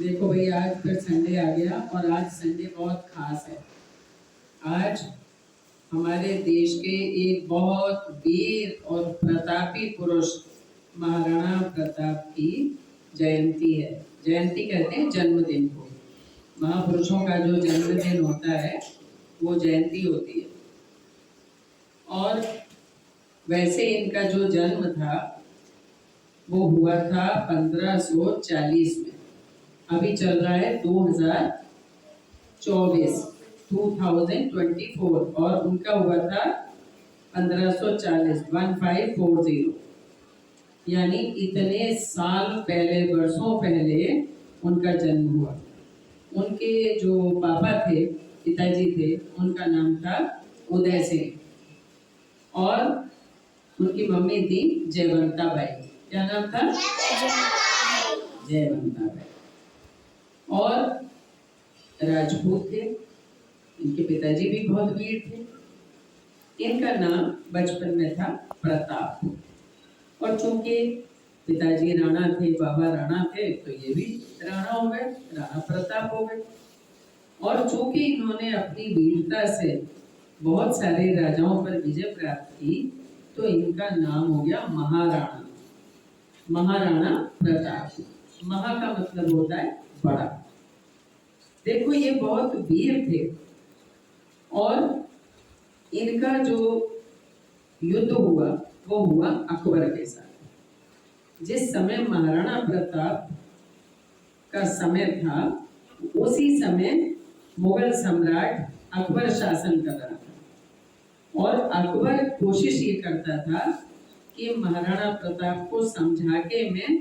देखो भाई, आज फिर संडे आ गया और आज संडे बहुत खास है। आज हमारे देश के एक बहुत वीर और प्रतापी पुरुष महाराणा प्रताप की जयंती है। जयंती कहते हैं जन्मदिन को। महापुरुषों का जो जन्मदिन होता है वो जयंती होती है। और वैसे इनका जो जन्म था वो हुआ था 1540 में। अभी चल रहा है 2024 और उनका हुआ था 1540 यानी इतने साल पहले, वर्षों पहले उनका जन्म हुआ। उनके जो पापा थे, पिताजी थे, उनका नाम था उदय सिंह और उनकी मम्मी थी जयवंता बाई। क्या नाम था? जयवंता बाई। और राजपूत थे। इनके पिताजी भी बहुत वीर थे। इनका नाम बचपन में था प्रताप। और चूंकि पिताजी राणा थे, बाबा राणा थे, तो ये भी राणा हो गए, राणा प्रताप हो गए। और चूंकि इन्होंने अपनी वीरता से बहुत सारे राजाओं पर विजय प्राप्त की, तो इनका नाम हो गया महाराणा। महाराणा प्रताप। महा का मतलब होता है बड़ा। देखो, ये बहुत वीर थे। और इनका जो युद्ध हुआ वो हुआ अकबर के साथ। जिस समय महाराणा प्रताप का समय था, उसी समय मुगल सम्राट अकबर शासन कर रहा था। और अकबर कोशिश ये करता था कि महाराणा प्रताप को समझा के मैं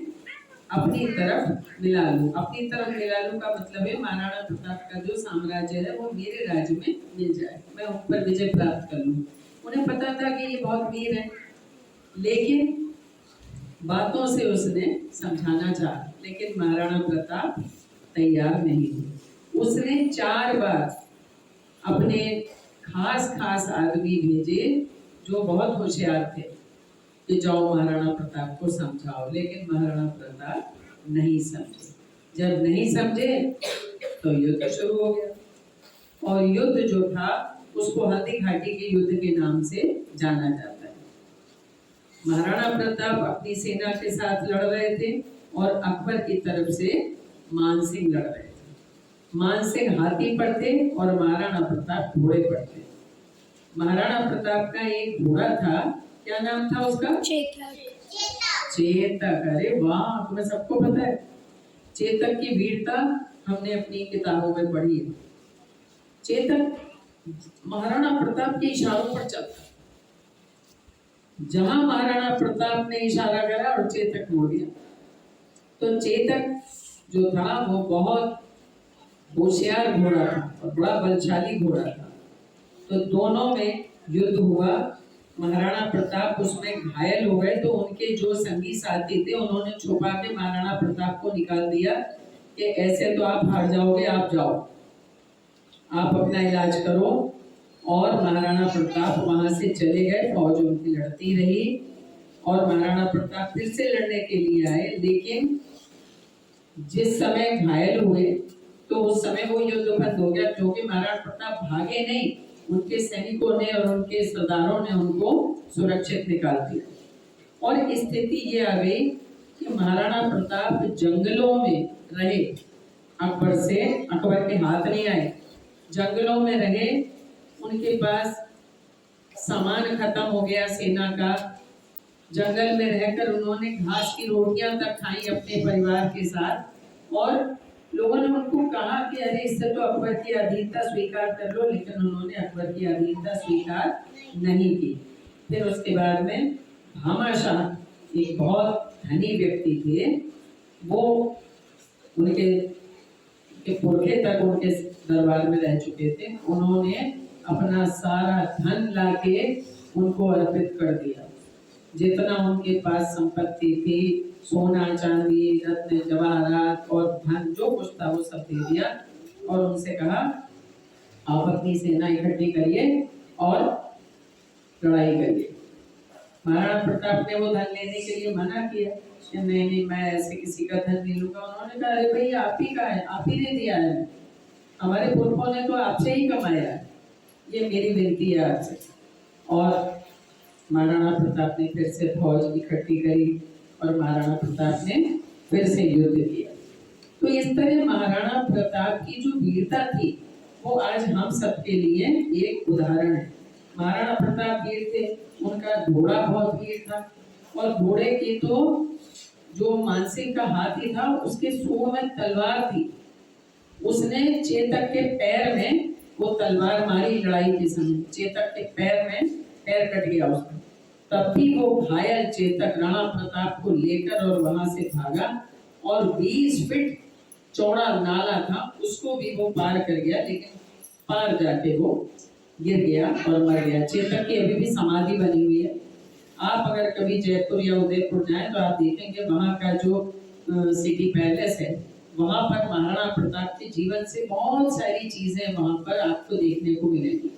अपनी तरफ मिला लूं। अपनी तरफ मिला लूं का मतलब है महाराणा प्रताप का जो साम्राज्य है वो मेरे राज्य में मिल जाए, मैं उन पर विजय प्राप्त कर लूं। उन्हें पता था कि ये बहुत वीर है, लेकिन बातों से उसने समझाना चाहा, लेकिन महाराणा प्रताप तैयार नहीं थे। उसने 4 बार अपने खास खास आदमी भेजे जो बहुत होशियार थे कि जाओ महाराणा प्रताप को समझाओ, लेकिन महाराणा प्रताप नहीं समझे। जब नहीं समझे तो युद्ध शुरू हो गया। और युद्ध जो था उसको हल्दी घाटी के युद्ध के नाम से जाना जाता है। महाराणा प्रताप अपनी सेना के साथ लड़ रहे थे और अकबर की तरफ से मानसिंह लड़ रहे थे। मानसिंह हाथी पर थे और महाराणा प्रताप घोड़े पर थे। महाराणा प्रताप का एक घोड़ा था, क्या नाम था उसका? चेतक। चेतक। अरे वाह, तुम्हें सबको पता है। चेतक की वीरता हमने अपनी किताबों में पढ़ी है। चेतक महाराणा प्रताप के इशारों पर चलता। जहां महाराणा प्रताप ने इशारा करा और चेतक मुड़ गया। तो चेतक जो था वो बहुत होशियार घोड़ा था और बड़ा बलशाली घोड़ा था। तो दोनों में युद्ध हुआ। महाराणा प्रताप उसमें घायल हो गए, तो उनके जो संगी साथी थे उन्होंने छुपा के महाराणा प्रताप को निकाल दिया कि ऐसे तो आप हार जाओगे, आप जाओ, आप अपना इलाज करो। और महाराणा प्रताप वहां से चले गए। फौज उनकी लड़ती रही और महाराणा प्रताप फिर से लड़ने के लिए आए, लेकिन जिस समय घायल हुए तो उस समय वो युद्ध बंद हो गया, क्योंकि महाराणा प्रताप भागे नहीं, उनके सैनिकों ने और उनके सरदारों ने उनको सुरक्षित निकाल दिया। और स्थिति ये आ गई कि महाराणा प्रताप जंगलों में रहे। अकबर के हाथ नहीं आए, जंगलों में रहे। उनके पास सामान खत्म हो गया सेना का। जंगल में रहकर उन्होंने घास की रोटियां तक खाई अपने परिवार के साथ। और लोगों ने उनको कहा कि अरे इससे तो अकबर की अधीनता स्वीकार कर लो, लेकिन उन्होंने अकबर की अधीनता स्वीकार नहीं की। फिर उसके बाद में भामा शाह, एक बहुत धनी व्यक्ति थे, वो उनके पुरखे तक उनके दरबार में रह चुके थे। उन्होंने अपना सारा धन लाके उनको अर्पित कर दिया। जितना उनके पास संपत्ति थी, सोना चांदी रत्न जवाहरात और धन जो कुछ था वो सब दे दिया। और उनसे कहा आप अपनी सेना इकट्ठी करिए और लड़ाई करिए। महाराणा प्रताप ने वो धन लेने के लिए मना किया, कि नहीं नहीं मैं ऐसे किसी का धन नहीं लूंगा। उन्होंने कहा अरे भाई आप ही का है, आप ही ने दिया है, हमारे पुरखों ने तो आपसे ही कमाया है, ये मेरी विनती है आपसे। और महाराणा प्रताप ने फिर से फौज इकट्ठी करी और महाराणा प्रताप ने फिर से युद्ध किया। तो इस तरह महाराणा प्रताप की जो वीरता थी वो आज हम सबके लिए एक उदाहरण है। महाराणा प्रताप वीर थे, उनका घोड़ा बहुत वीर था, और घोड़े की तो जो मानसिंह का हाथी था उसके सूंड में तलवार थी। उसने चेतक के पैर में वो तलवार मारी लड़ाई के समय, चेतक के पैर में पैर कट गया उसका। तब भी वो घायल चेतक राणा प्रताप को लेकर और वहां से भागा और 20 फीट चौड़ा नाला था उसको भी वो पार कर गया, लेकिन पार जाके वो गिर गया और मर गया। चेतक की अभी भी समाधि बनी हुई है। आप अगर कभी जयपुर या उदयपुर जाएं तो आप देखेंगे वहां का जो सिटी पैलेस है, वहां पर महाराणा प्रताप के जीवन से बहुत सारी चीजें वहां पर आपको देखने को मिलेंगी।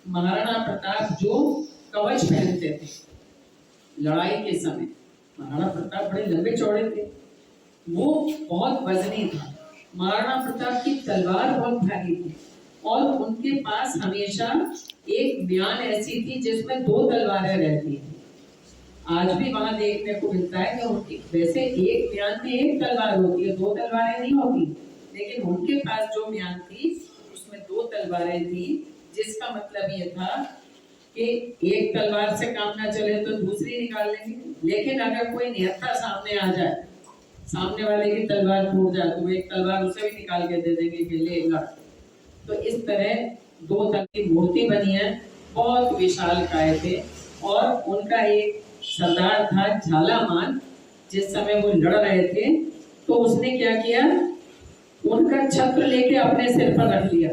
महाराणा प्रताप जो कवच पहनते थे लड़ाई के समय, महाराणा प्रताप बड़े लंबे चौड़े थे, वो बहुत वजनी था। महाराणा प्रताप की तलवार बहुत भारी थी और उनके पास हमेशा एक म्यान ऐसी थी जिसमें 2 तलवारें रहती थी। आज भी वहां देखने को मिलता है कि उनकी वैसे एक म्यान में 1 तलवार होती है, 2 तलवारें नहीं होती, लेकिन उनके पास जो म्यान थी उसमें 2 तलवारें थी, जिसका मतलब ये था कि एक तलवार से काम ना चले तो दूसरी निकाल लेंगे। लेकिन अगर कोई निहत्था सामने आ जाए, सामने वाले की तलवार फूट जाए तो एक तलवार उसे भी निकाल के दे देंगे कि ले लड़। तो इस तरह 2 तल की मूर्ति बनी है, बहुत विशाल काय थे। और उनका एक सरदार था झालामान, जिस समय वो लड़ रहे थे तो उसने क्या किया, उनका छत्र लेके अपने सिर पर रख लिया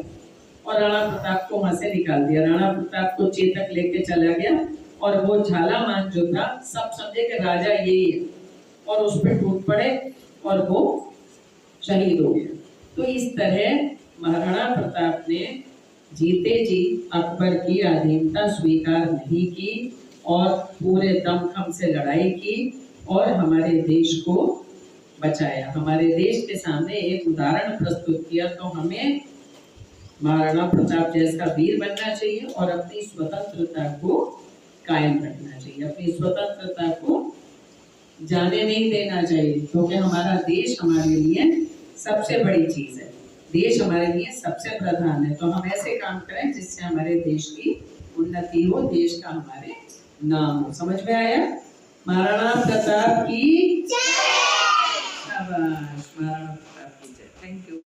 और राणा प्रताप को वहां से निकाल दिया। राणा प्रताप को चेतक लेके चला गया और वो झालामान जो था सब समझे कि राजा यही है और उस पर टूट पड़े और वो शहीद हो गया। तो इस तरह महाराणा प्रताप ने जीते जी अकबर की अधीनता स्वीकार नहीं की और पूरे दमखम से लड़ाई की और हमारे देश को बचाया, हमारे देश के सामने एक उदाहरण प्रस्तुत किया। तो हमें महाराणा प्रताप जैसा वीर बनना चाहिए और अपनी स्वतंत्रता को कायम रखना चाहिए, अपनी स्वतंत्रता को जाने नहीं देना चाहिए, क्योंकि हमारा देश हमारे लिए सबसे बड़ी चीज है, देश हमारे लिए सबसे प्रधान है। तो हम ऐसे काम करें जिससे हमारे देश की उन्नति हो, देश का हमारे नाम हो। समझ में आया? महाराणा प्रताप की जय। शाबाश, महाराणा प्रताप की जय। Thank you.